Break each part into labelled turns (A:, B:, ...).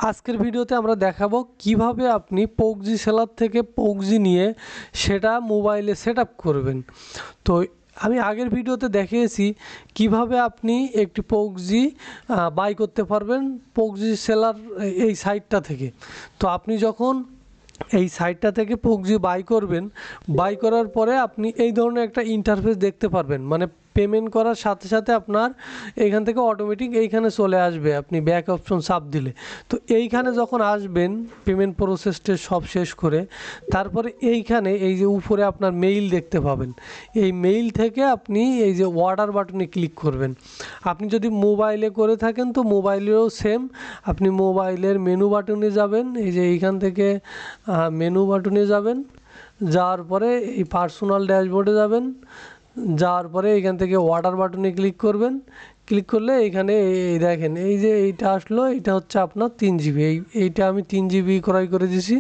A: আজকের ভিডিওতে আমরা দেখাবো কিভাবে আপনি PUBG সেলার থেকে PUBG নিয়ে সেটা মোবাইলে সেটআপ করবেন। তো আমি আগের ভিডিওতে দেখিয়েছি কিভাবে আপনি একটি PUBG বাই করতে পারবেন PUBG সেলার এই সাইটটা থেকে। তো আপনি যখন এই সাইটটা থেকে PUBG বাই করবেন, বাই করার পরে আপনি এই ধরনের একটা ইন্টারফেস দেখতে পারবেন, মানে পেমেন্ট করার সাথে সাথে আপনার এইখান থেকে অটোমেটিক এইখানে চলে আসবে আপনি ব্যাক অপশন চাপ দিলে। তো এইখানে যখন আসবেন পেমেন্ট প্রসেসটা সব শেষ করে, তারপরে এইখানে এই যে উপরে আপনার মেইল দেখতে পাবেন, এই মেইল থেকে আপনি এই যে অর্ডার বাটনে ক্লিক করবেন। আপনি যদি মোবাইলে করে থাকেন তো মোবাইলেও সেম, আপনি মোবাইলের মেনু বাটনে যাবেন, এই যে এইখান থেকে মেনু বাটনে যাবেন, যাওয়ার পরে এই পার্সোনাল ড্যাশবোর্ডে যাবেন, যাওয়ার পরে এখান থেকে অর্ডার বাটনে ক্লিক করবেন। ক্লিক করলে এখানে এই দেখেন এই যে এইটা আসলো, এটা হচ্ছে আপনার 3 জিবি। এইটা আমি 3 জিবি ক্রয় করে দিয়েছি,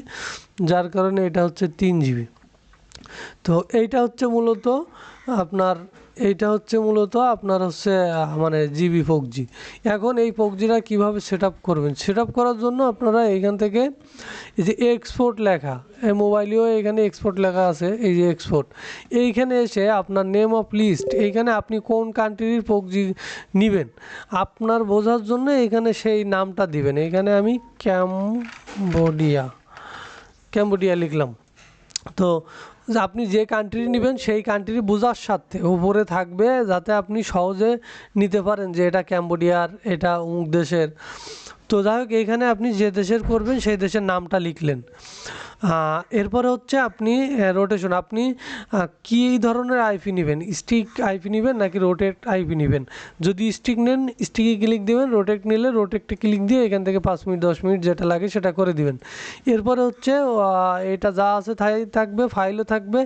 A: যার কারণে এটা হচ্ছে 3 জিবি। তো এইটা হচ্ছে মূলত আপনার হচ্ছে মানে জিবি PUBG। এখন এই PUBGটা কীভাবে সেট আপ করবেন, সেট আপ করার জন্য আপনারা এইখান থেকে এই যে এক্সপোর্ট লেখা, এই মোবাইলেও এখানে এক্সপোর্ট লেখা আছে, এই যে এক্সপোর্ট, এইখানে এসে আপনার নেম অফ লিস্ট, এইখানে আপনি কোন কান্ট্রির PUBG নেবেন আপনার বোঝার জন্য এখানে সেই নামটা দিবেন। এখানে আমি ক্যাম্বোডিয়া লিখলাম। তো আপনি যে কান্ট্রি নেবেন সেই কান্ট্রি বোঝার সাথে উপরে থাকবে, যাতে আপনি সহজে নিতে পারেন যে এটা ক্যাম্বোডিয়ার, এটা অমুক দেশের। তো যাই হোক, এইখানে আপনি যে দেশের করবেন সেই দেশের নামটা লিখলেন। এরপরে হচ্ছে আপনি রোটেশন, আপনি কী ধরনের আইপি নেবেন, স্টিক আইপি নেবেন নাকি রোটেট আইপি নেবেন। যদি স্টিক নেন স্টিকে ক্লিক দেবেন, রোটেট নিলে রোটেটে ক্লিক দিয়ে এখান থেকে 5 মিনিট 10 মিনিট যেটা লাগে সেটা করে দিবেন। এরপরে হচ্ছে এটা যা আছে তাই থাকবে, ফাইলও থাকবে।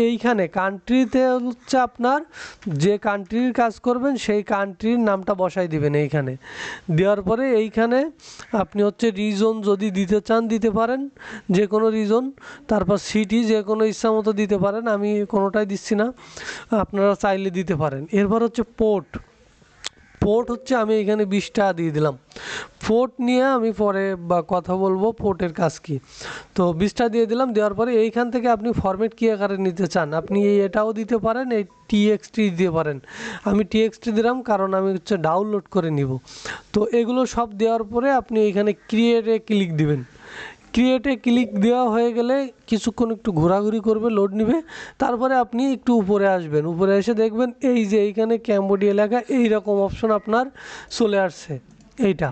A: এইখানে কান্ট্রিতে হচ্ছে আপনার যে কান্ট্রির কাজ করবেন সেই কান্ট্রির নামটা বসাই দিবেন এইখানে। দেওয়ার পরে এইখানে আপনি হচ্ছে রিজন যদি দিতে চান দিতে পারেন, যে কোনো রিজন, তারপর সিটি যে কোনো ইচ্ছা মতো দিতে পারেন, আমি কোনোটাই দিচ্ছি না, আপনারা চাইলে দিতে পারেন। এরপর হচ্ছে পোর্ট হচ্ছে আমি এখানে 20 টাকা দিয়ে দিলাম। পোর্ট নিয়ে আমি পরে কথা বলবো পোর্টের কাজ কি। তো 20 টাকা দিয়ে দিলাম। দেওয়ার পরে এইখান থেকে আপনি ফরম্যাট কী আকারে নিতে চান, আপনি এটাও দিতে পারেন, এই TXT দিতে পারেন। আমি TXT দিলাম কারণ আমি হচ্ছে ডাউনলোড করে নিব। তো এগুলো সব দেওয়ার পরে আপনি এখানে ক্রিয়েটে ক্লিক দিবেন। ক্রিয়েটে ক্লিক দেওয়া হয়ে গেলে কিছুক্ষণ একটু ঘোরাঘুরি করবে, লোড নেবে, তারপরে আপনি একটু উপরে আসবেন। উপরে এসে দেখবেন এই যে এইখানে ক্যাম্বোডিয়া লেখা এইরকম অপশন আপনার চলে আসছে এইটা।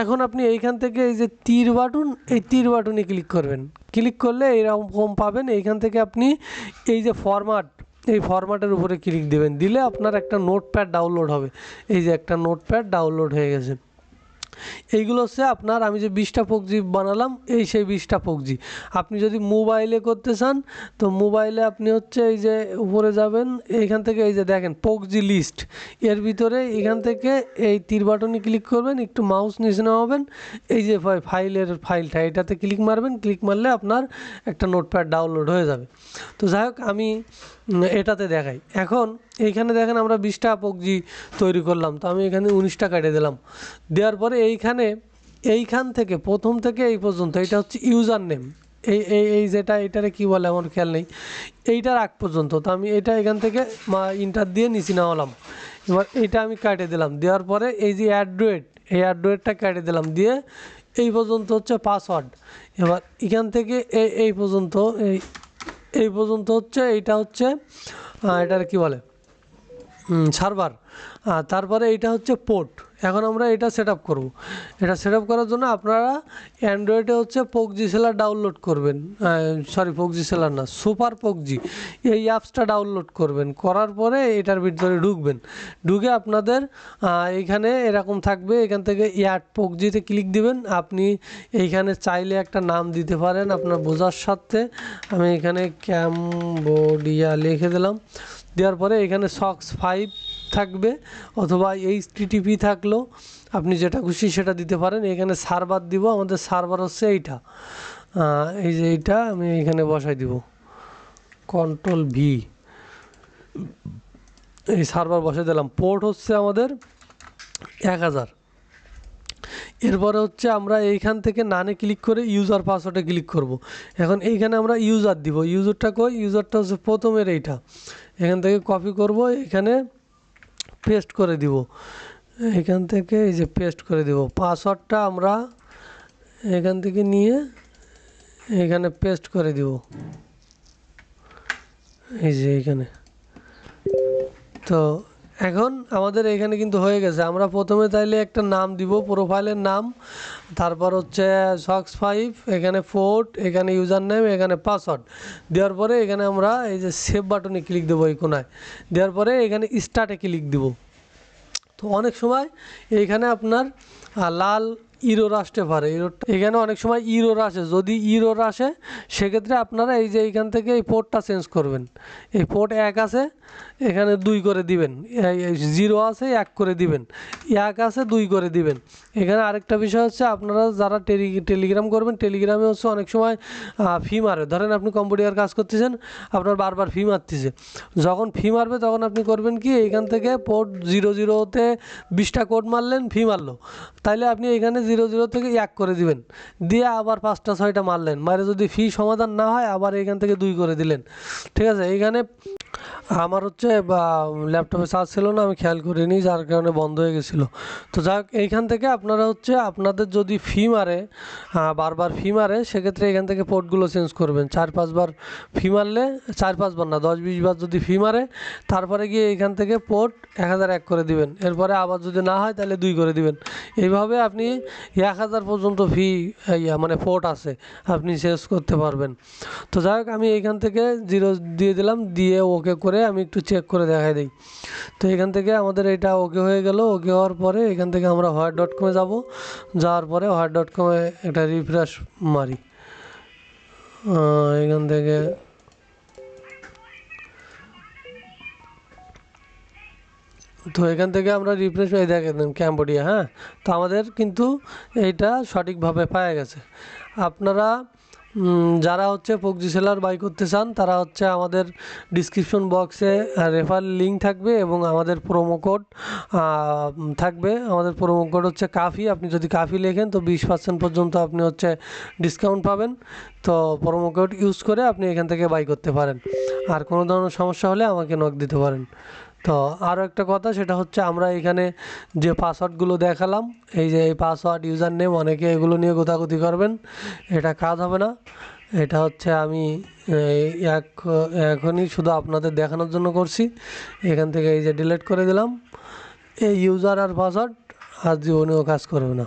A: এখন আপনি এইখান থেকে এই যে তীর বাটন, এই তীর বাটনে ক্লিক করবেন। ক্লিক করলে এইরকম পাবেন। এইখান থেকে আপনি এই যে ফরম্যাট, এই ফরম্যাটের উপরে ক্লিক দেবেন, দিলে আপনার একটা নোটপ্যাড ডাউনলোড হবে। এই যে একটা নোটপ্যাড ডাউনলোড হয়ে গেছে। এইগুলো হচ্ছে আপনার, আমি যে 20টা PUBG বানালাম এই সেই 20টা PUBG। আপনি যদি মোবাইলে করতে চান তো মোবাইলে আপনি হচ্ছে এই যে উপরে যাবেন, এইখান থেকে এই যে দেখেন PUBG লিস্ট, এর ভিতরে এখান থেকে এই তীর বাটনে ক্লিক করবেন, একটু মাউস নিচে নামাবেন, এই যে ফাইলটা এটাতে ক্লিক মারবেন। ক্লিক মারলে আপনার একটা নোটপ্যাড ডাউনলোড হয়ে যাবে। তো যাই হোক, আমি এটাতে দেখাই। এখন এইখানে দেখেন আমরা 20টা PUBG তৈরি করলাম, তো আমি এখানে 19টা কেটে দিলাম। দেওয়ার পরে এইখান থেকে প্রথম থেকে এই পর্যন্ত এটা হচ্ছে ইউজার নেম, এই যেটা এটারে কি বলে আমার খেয়াল নেই, এইটার আগ পর্যন্ত। তো আমি এটা এখান থেকে ইন্টার দিয়ে নিচে নামালাম। এবার এইটা আমি কেটে দিলাম। দেওয়ার পরে এই যে অ্যাড্রেট, এই অ্যাড্রেটটা কেটে দিলাম, দিয়ে এই পর্যন্ত হচ্ছে পাসওয়ার্ড। এবার এখান থেকে এই পর্যন্ত এই পর্যন্ত হচ্ছে এইটা হচ্ছে এটার কি বলে সার্ভার। তারপরে এইটা হচ্ছে পোর্ট। এখন আমরা এটা সেট আপ করবো। এটা সেট আপ করার জন্য আপনারা অ্যান্ড্রয়েডে হচ্ছে PUBG সেলার ডাউনলোড করবেন, PUBG সেলার না, সুপার PUBG, এই অ্যাপসটা ডাউনলোড করবেন। করার পরে এটার ভিতরে ঢুকে আপনাদের এইখানে এরকম থাকবে, এখান থেকে অ্যাড PUBGতে ক্লিক দিবেন। আপনি এইখানে চাইলে একটা নাম দিতে পারেন আপনার বোঝার সাথে। আমি এখানে ক্যাম্বোডিয়া লিখে দিলাম। দেওয়ার পরে এখানে SOX 5 থাকবে অথবা HTTP থাকলো, আপনি যেটা খুশি সেটা দিতে পারেন। এখানে সার্ভার দিব, আমাদের সার্ভার হচ্ছে এইটা, এই যে এইটা আমি এখানে বসাই দিব, Ctrl+V, এই সার্ভার বসাই দিলাম। পোর্ট হচ্ছে আমাদের 1000। এরপরে হচ্ছে আমরা এইখান থেকে নানে ক্লিক করে ইউজার পাসওয়ার্ডে ক্লিক করব। এখন এইখানে আমরা ইউজার দিব, ইউজারটা কই, ইউজারটা হচ্ছে প্রথমের এইটা, এখান থেকে কপি করব, এখানে পেস্ট করে দিব, এখান থেকে এই যে পেস্ট করে দিব। পাসওয়ার্ডটা আমরা এখান থেকে নিয়ে এখানে পেস্ট করে দিব, এই যে এইখানে। তো এখন আমাদের এখানে কিন্তু হয়ে গেছে। আমরা প্রথমে তাইলে একটা নাম দিব, প্রোফাইলের নাম, তারপর হচ্ছে সক্স5, এখানে ফোর্ট, এখানে ইউজার নেম, এখানে পাসওয়ার্ড দেওয়ার পরে এখানে আমরা এই যে সেভ বাটনে ক্লিক দেবো এই কোনায়, দেওয়ার পরে এখানে স্টার্টে ক্লিক দিব। তো অনেক সময় এইখানে আপনার লাল ইরোর আসতে পারে, এখানে অনেক সময় ইরোর আসে। যদি ইরোর আসে সেক্ষেত্রে আপনারা এই যে এইখান থেকে এই পোর্টটা চেঞ্জ করবেন। এই পোর্ট 1 আছে, এখানে 2 করে দিবেন, 0 আছে 1 করে দিবেন, 1 আছে 2 করে দিবেন। এখানে আরেকটা বিষয় হচ্ছে, আপনারা যারা টেলিগ্রাম করবেন, টেলিগ্রামে হচ্ছে অনেক সময় ফি মারে। ধরেন আপনি কম্পিউটার কাজ করতেছেন, আপনার বারবার ফি মারতেছে, যখন ফি মারবে তখন আপনি করবেন কি, এইখান থেকে পোর্ট 00-তে 20টা কোড মারলেন, ফি মারলো, তাইলে আপনি এখানে 00 থেকে 1 করে দিবেন, দিয়ে আবার 5টা 6টা মারলেন, মারে যদি ফি সমাধান না হয় আবার এখান থেকে 2 করে দিলেন। ঠিক আছে, এইখানে আমার হচ্ছে ল্যাপটপে চার্জ ছিল না, আমি খেয়াল করিনি, যার কারণে বন্ধ হয়ে গেছিলো। তো যাক, এইখান থেকে আপনারা হচ্ছে আপনাদের যদি ফি মারে, বারবার ফি মারে, সেক্ষেত্রে এখান থেকে পোর্টগুলো চেঞ্জ করবেন। 4-5 বার ফি মারলে, 4-5 বার না, 10-20 বার যদি ফি মারে, তারপরে গিয়ে এখান থেকে পোর্ট 1001 করে দিবেন, এরপরে আবার যদি না হয় তাহলে 2 করে দিবেন। এইভাবে আপনি 1000 পর্যন্ত ফি মানে পোর্ট আছে, আপনি চেঞ্জ করতে পারবেন। তো যাই হোক, আমি এইখান থেকে 0 দিয়ে দিলাম, দিয়ে ওকে করে আমি একটু চেক করে দেখাই দিই। তো এখান থেকে আমাদের এটা ওকে হয়ে গেল। ওকে হওয়ার পরে এখান থেকে আমরা হোয়াইট.কমে যাব, যাওয়ার পরে হোয়াইট.কমে একটা রিফ্রেশ মারি। এখান থেকে তো এখান থেকে আমরা রিফ্রেশ হয়ে দেখেন ক্যাম্বোডিয়া। হ্যাঁ, তো আমাদের কিন্তু এইটা সঠিকভাবে পাওয়া গেছে। আপনারা যারা হচ্ছে পবজি সেলার বাই করতে চান, তারা হচ্ছে আমাদের ডিসক্রিপশন বক্সে রেফার লিঙ্ক থাকবে এবং আমাদের প্রোমো কোড থাকবে। আমাদের প্রোমো কোড হচ্ছে কাফি। আপনি যদি কাফি লেখেন তো 20% পর্যন্ত আপনি হচ্ছে ডিসকাউন্ট পাবেন। তো প্রোমো কোড ইউজ করে আপনি এখান থেকে বাই করতে পারেন। আর কোনো ধরনের সমস্যা হলে আমাকে নক দিতে পারেন। তো আরও একটা কথা, সেটা হচ্ছে আমরা এখানে যে পাসওয়ার্ডগুলো দেখালাম, এই যে এই পাসওয়ার্ড, ইউজার নেম, অনেকে এগুলো নিয়ে গোতাগুতি করবেন, এটা কাজ হবে না। এটা হচ্ছে আমি এখনই শুধু আপনাদের দেখানোর জন্য করছি। এখান থেকে এই যে ডিলিট করে দিলাম, এই ইউজার আর পাসওয়ার্ড আর জীবনেও কাজ করবে না।